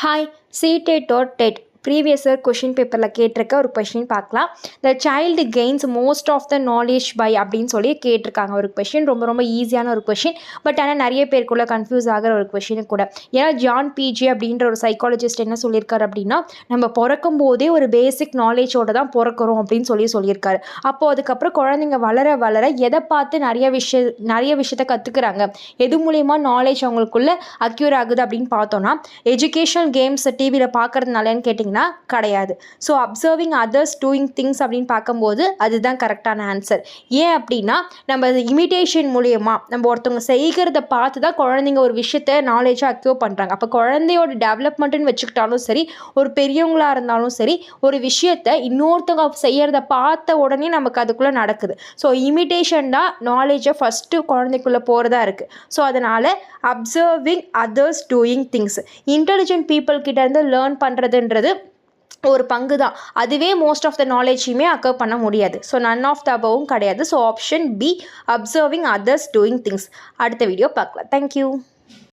Hi CTET or TET previous year question பேப்பரில் கேட்டிருக்க ஒரு கொஷின் பார்க்கலாம். The child gains most of the knowledge by அப்படின்னு சொல்லி கேட்டிருக்காங்க. ஒரு கொஷின் ரொம்ப ஈஸியான ஒரு கொஷின். பட் ஆனால் நிறைய பேருக்குள்ளே கன்ஃபியூஸ் ஆகிற ஒரு கொஷினு கூட. ஏன்னா ஜான் பிஜே அப்படின்ற ஒரு சைக்காலஜிஸ்ட் என்ன சொல்லியிருக்காரு அப்படின்னா, நம்ம பிறக்கும் போதே ஒரு பேசிக் நாலேஜோடு தான் பிறக்கிறோம் அப்படின்னு சொல்லியிருக்காரு. அப்போது அதுக்கப்புறம் குழந்தைங்க வளர வளர எதை பார்த்து நிறைய விஷயத்த கற்றுக்குறாங்க, எது மூலயமா நாலேஜ் அவங்களுக்குள்ள அக்யூர் ஆகுது அப்படின்னு பார்த்தோன்னா, எஜுகேஷனல் கேம்ஸ் டிவியில் பார்க்குறதுனாலன்னு கேட்டிங்கன்னா கிடையாது. So observing others doing things அப்படின்னு பார்க்கும்போது அதுதான் கரெக்டான ஆன்சர். ஏன் அப்படின்னா, நம்ம இமிட்டேஷன் மூலயமா நம்ம ஒருத்தவங்க செய்கிறத பார்த்து தான் குழந்தைங்க ஒரு விஷயத்த நாலேஜாக அக்யூர் பண்ணுறாங்க. அப்போ குழந்தையோட டெவலப்மெண்ட்டுன்னு வச்சுக்கிட்டாலும் சரி, ஒரு பெரியவங்களாக இருந்தாலும் சரி, ஒரு விஷயத்த இன்னொருத்தவங்க செய்கிறத பார்த்த உடனே நமக்கு அதுக்குள்ளே நடக்குது. ஸோ இமிட்டேஷன் தான் நாலேஜை ஃபஸ்ட்டு குழந்தைக்குள்ளே போகிறதா இருக்குது. ஸோ அதனால் observing others doing things, intelligent people கிட்டேருந்து லேர்ன் பண்ணுறதுன்றது ஒரு பங்கு தான். அதுவே மோஸ்ட் ஆஃப் த நாலேஜையுமே அக்கர் பண்ண முடியாது. So none of the above கிடையாது. So option B, observing others doing things. அடுத்த வீடியோ பார்க்கலாம். தேங்க்யூ.